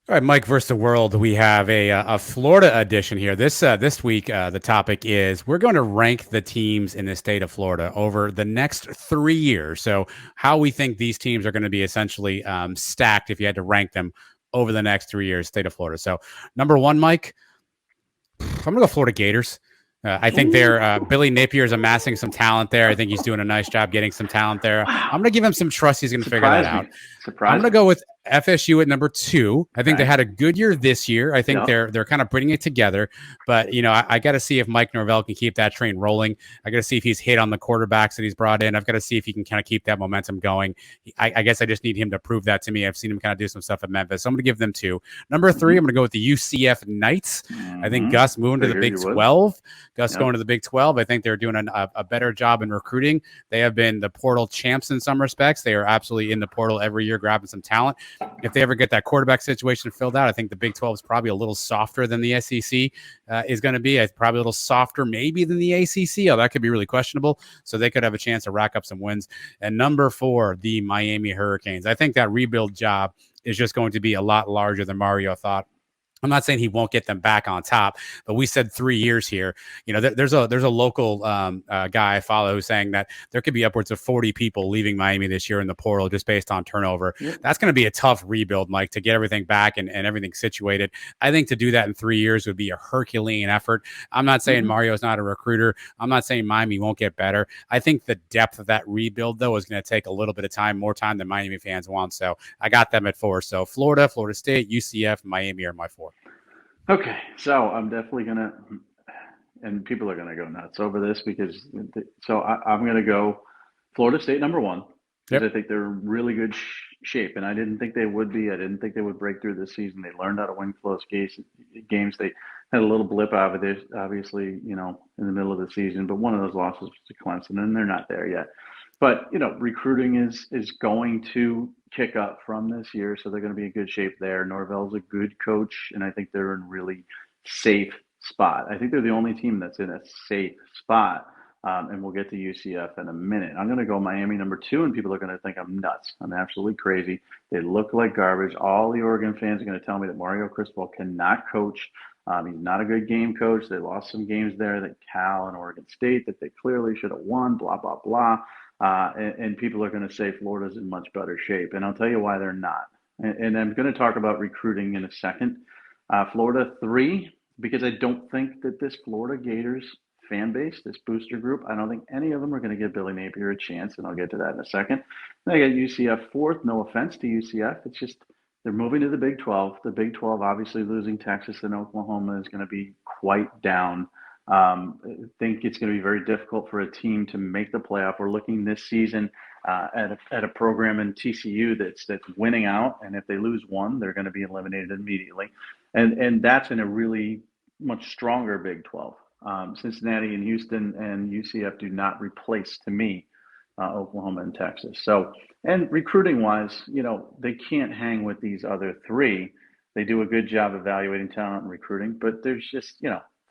All right, Mike versus the world. We have a Florida edition here. This week, the topic is we're going to rank the teams in the state of Florida over the next 3 years. So, how we think these teams are going to be essentially stacked if you had to rank them over the next 3 years, state of Florida. So, number one, Mike, I'm going to go Florida Gators. I think Ooh, they're Billy Napier is amassing some talent there. I think he's doing a nice job getting some talent there. I'm wow. going to give him some trust. He's going to figure that Surprise out. me. I'm Surprise going to me. go with FSU at number two. I think they Okay. had a good year this year. I think Yep. they're kind of putting it together. But I got to see if Mike Norvell can keep that train rolling. I got to see if he's hit on the quarterbacks that he's brought in. I've got to see if he can kind of keep that momentum going. I guess I just need him to prove that to me. I've seen him kind of do some stuff at Memphis. So I'm going to give them two. Number three, Mm-hmm. I'm going to go with the UCF Knights. I think Mm-hmm. Gus moving to the Figured Big you would. 12. Gus going Yep. to the Big 12. I think they're doing a better job in recruiting. They have been the portal champs in some respects. They are absolutely in the portal every year, grabbing some talent. If they ever get that quarterback situation filled out, I think the Big 12 is probably a little softer than the SEC is going to be. It's probably a little softer maybe than the ACC, although that could be really questionable. So they could have a chance to rack up some wins. And number four, the Miami Hurricanes. I think that rebuild job is just going to be a lot larger than Mario thought. I'm not saying he won't get them back on top, but we said 3 years here. There's a local guy I follow who's saying that there could be upwards of 40 people leaving Miami this year in the portal just based on turnover. Yep. That's going to be a tough rebuild, Mike, to get everything back and everything situated. I think to do that in 3 years would be a Herculean effort. I'm not saying Mm-hmm. Mario's not a recruiter. I'm not saying Miami won't get better. I think the depth of that rebuild, though, is going to take a little bit of time, more time than Miami fans want. So I got them at four. So Florida, Florida State, UCF, Miami are my four. Okay. So I'm definitely gonna, and people are gonna go nuts over this because, I'm gonna go Florida State number one because I Yep. think they're in really good shape, and I didn't think they would be. I didn't think they would break through this season. They learned how to win close games. They had a little blip out of this, obviously, in the middle of the season, but one of those losses was to Clemson, and they're not there yet. But recruiting is going to kick up from this year, so they're going to be in good shape there. Norvell's a good coach, and I think they're in really safe spot. I think they're the only team that's in a safe spot. And we'll get to UCF in a minute. I'm going to go Miami number two, and people are going to think I'm nuts. I'm absolutely crazy. They look like garbage. All the Oregon fans are going to tell me that Mario Cristobal cannot coach. He's not a good game coach. They lost some games there that Cal and Oregon State that they clearly should have won, blah, blah, blah. And people are going to say Florida's in much better shape. And I'll tell you why they're not. And I'm going to talk about recruiting in a second. Florida three, because I don't think that this Florida Gators fan base, this booster group, I don't think any of them are going to give Billy Napier a chance, and I'll get to that in a second. Then I got UCF fourth. No offense to UCF, it's just they're moving to the Big 12. The Big 12, obviously losing Texas and Oklahoma, is going to be quite down. I think it's going to be very difficult for a team to make the playoff. We're looking this season at a program in TCU that's winning out, and if they lose one, they're going to be eliminated immediately, and that's in a really much stronger Big 12. Cincinnati and Houston and UCF do not replace, to me, Oklahoma and Texas. So, and recruiting wise, they can't hang with these other three. They do a good job evaluating talent and recruiting, but there's just,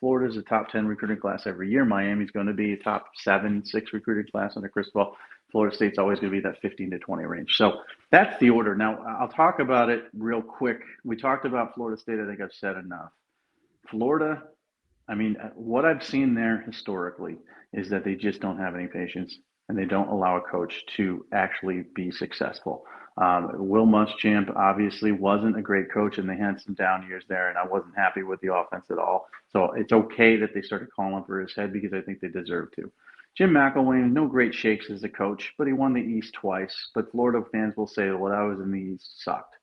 Florida's a top 10 recruiting class every year. Miami's going to be a top 7, 6 recruiting class under Cristobal. Florida State's always going to be that 15 to 20 range. So that's the order. Now, I'll talk about it real quick. We talked about Florida State. I think I've said enough. Florida, I mean, what I've seen there historically is that they just don't have any patience and they don't allow a coach to actually be successful. Will Muschamp obviously wasn't a great coach, and they had some down years there, and I wasn't happy with the offense at all. So it's okay that they started calling for his head because I think they deserve to. Jim McElwain, no great shakes as a coach, but he won the East twice. But Florida fans will say, well, I was in the East sucked.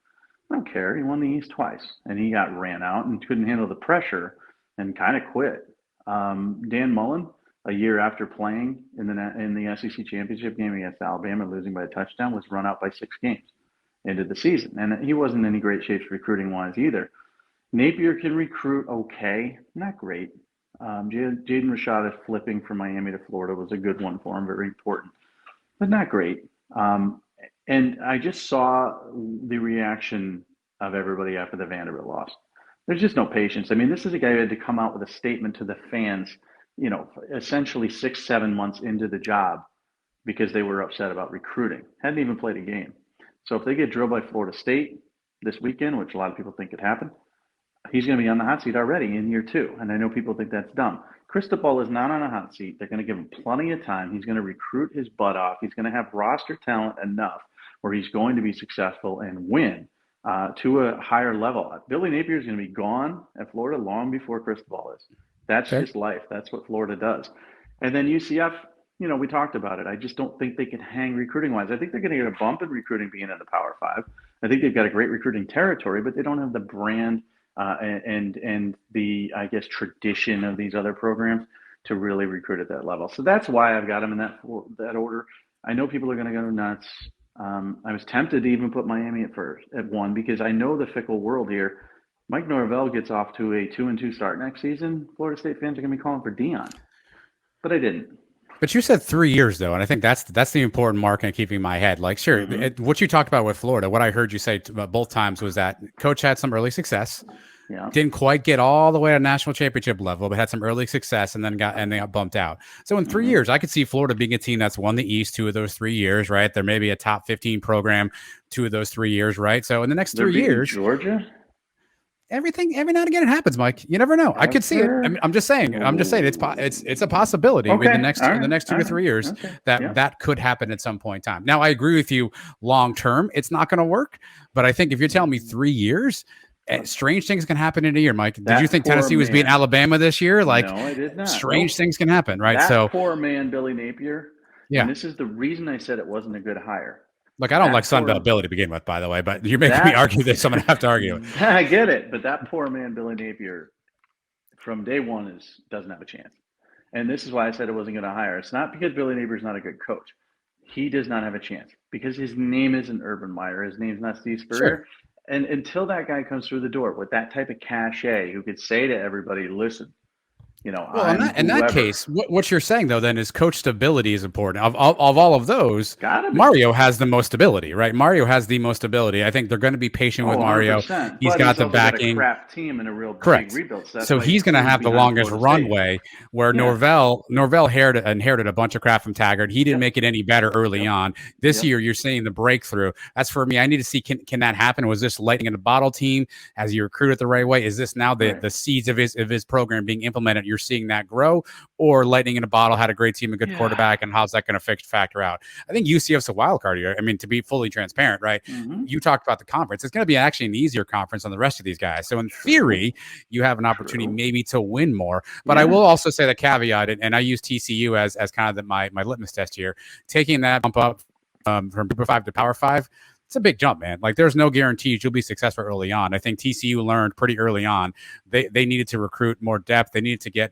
I don't care. He won the East twice, and he got ran out and couldn't handle the pressure and kind of quit. Dan Mullen, a year after playing in the SEC championship game against Alabama, losing by a touchdown, was run out by 6 games into the season, and he wasn't in any great shape recruiting wise either. Napier can recruit okay, not great. Jaden Rashada flipping from Miami to Florida was a good one for him, very important, but not great. And I just saw the reaction of everybody after the Vanderbilt loss. There's just no patience. I mean, this is a guy who had to come out with a statement to the fans, essentially 6, 7 months into the job because they were upset about recruiting. Hadn't even played a game. So if they get drilled by Florida State, this weekend, which a lot of people think could happen, he's going to be on the hot seat already in year 2. And I know people think that's dumb. Cristobal is not on a hot seat. They're going to give him plenty of time. He's going to recruit his butt off. He's going to have roster talent enough where he's going to be successful and win to a higher level. Billy Napier is going to be gone at Florida long before Cristobal is. That's just life. That's what Florida does. And then UCF, we talked about it. I just don't think they can hang recruiting-wise. I think they're going to get a bump in recruiting being in the Power 5. I think they've got a great recruiting territory, but they don't have the brand and the, I guess, tradition of these other programs to really recruit at that level. So that's why I've got them in that order. I know people are going to go nuts. I was tempted to even put Miami at 1 because I know the fickle world here. Mike Norvell gets off to a 2-2 start next season. Florida State fans are going to be calling for Dion, but I didn't. But you said 3 years though, and I think that's the important mark in keeping my head. Like, sure, what you talked about with Florida, what I heard you say both times was that coach had some early success, didn't quite get all the way to national championship level, but had some early success, and then they got bumped out. So in 3 years, I could see Florida being a team that's won the East 2 of those 3 years, right? There may be a top 15 program 2 of those 3 years, right? So in the next 3 years, Georgia. Every now and again it happens, Mike. You never know. I could see it. I'm just saying. It's a possibility in the next 2 to 3 years that could happen at some point in time. Now, I agree with you. Long term, it's not going to work. But I think if you're telling me 3 years, strange things can happen in a year, Mike. Did you think Tennessee was beating Alabama this year? Like, no, I did not. Strange things can happen, right? That poor man, Billy Napier. Yeah. And this is the reason I said it wasn't a good hire. Look, I don't like Sunbelt Billy to begin with, by the way, but you're making me argue this. I'm going to have to argue it. I get it, but that poor man, Billy Napier, from day one doesn't have a chance. And this is why I said it wasn't going to hire. It's not because Billy Napier is not a good coach. He does not have a chance because his name isn't Urban Meyer. His name's not Steve Spurrier. Sure. And until that guy comes through the door with that type of cachet, who could say to everybody, listen, well, in that case, what you're saying though then is coach stability is important. Of all of those, Mario has the most stability, right? Mario has the most stability. I think they're going to be patient with Mario. He's got the backing. Got a craft team and a real correct big rebuild. So he's going to have the longest runway. Where Norvell inherited a bunch of crap from Taggart. He didn't make it any better early on. This year, you're seeing the breakthrough. That's for me. I need to see can that happen? Was this lightning in the bottle team as he recruited the right way? Is this now the seeds of his program being implemented? You're seeing that grow, or lightning in a bottle, had a great team, a good quarterback, and how's that going to factor out? I think UCF's a wild card here. I mean, to be fully transparent, right? You talked about the conference. It's going to be actually an easier conference than the rest of these guys. So in theory, you have an opportunity maybe to win more. But I will also say the caveat, and I use TCU as kind of my litmus test here, taking that bump up from Group 5 to Power 5. It's a big jump, man. Like, there's no guarantees you'll be successful early on. I think TCU learned pretty early on they needed to recruit more depth. They needed to get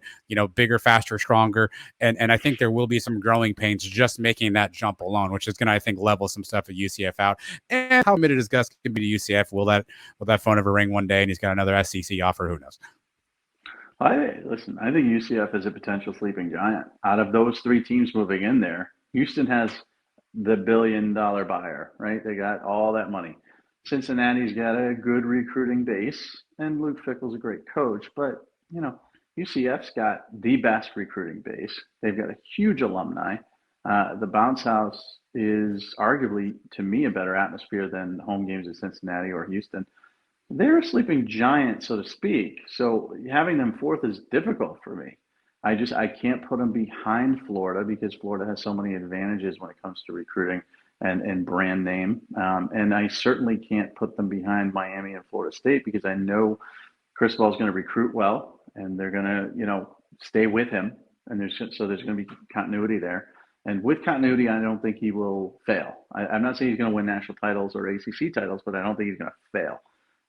bigger, faster, stronger, and I think there will be some growing pains just making that jump alone, which is going to, I think, level some stuff at UCF out. And how committed is Gus going to be to UCF? Will that phone ever ring one day and he's got another SEC offer? Who knows? I think UCF is a potential sleeping giant. Out of those 3 teams moving in there, Houston has the $1 billion buyer, right? They got all that money. Cincinnati's got a good recruiting base, and Luke Fickell's a great coach, but UCF's got the best recruiting base. They've got a huge alumni. The bounce house is arguably, to me, a better atmosphere than home games at Cincinnati or Houston. They're a sleeping giant, so to speak. So having them 4th is difficult for me. I can't put them behind Florida because Florida has so many advantages when it comes to recruiting and brand name. And I certainly can't put them behind Miami and Florida State because I know Cristobal is going to recruit well and they're going to, stay with him. And there's going to be continuity there. And with continuity, I don't think he will fail. I'm not saying he's going to win national titles or ACC titles, but I don't think he's going to fail.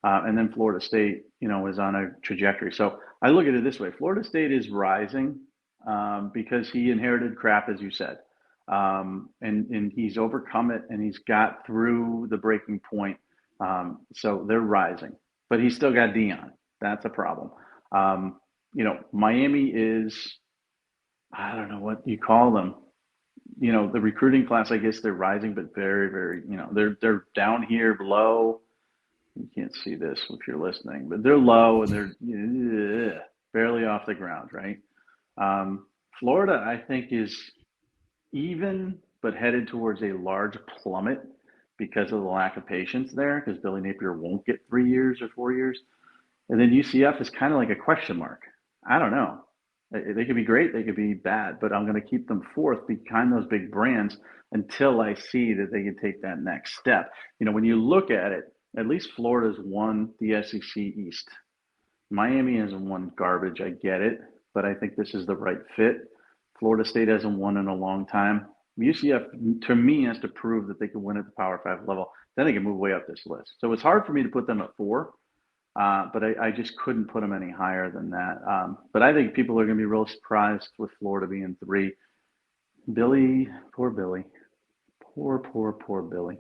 And then Florida State, is on a trajectory. So I look at it this way. Florida State is rising because he inherited crap, as you said. And he's overcome it, and he's got through the breaking point. So they're rising. But he's still got Dion. That's a problem. Miami is, I don't know what you call them. The recruiting class, I guess they're rising, but very, very, they're down here below. You can't see this if you're listening, but they're low and they're barely off the ground, right? Florida, I think, is even, but headed towards a large plummet because of the lack of patience there, because Billy Napier won't get 3 years or 4 years. And then UCF is kind of like a question mark. I don't know. They could be great, they could be bad, but I'm going to keep them fourth behind those big brands until I see that they can take that next step. You know, when you look at it, at least Florida's won the SEC East. Miami hasn't won garbage. I get it, but I think this is the right fit. Florida State hasn't won in a long time. UCF, to me, has to prove that they can win at the Power 5 level. Then they can move way up this list. So it's hard for me to put them at 4, but I just couldn't put them any higher than that. But I think people are going to be real surprised with Florida being 3. Billy, poor Billy. Poor Billy.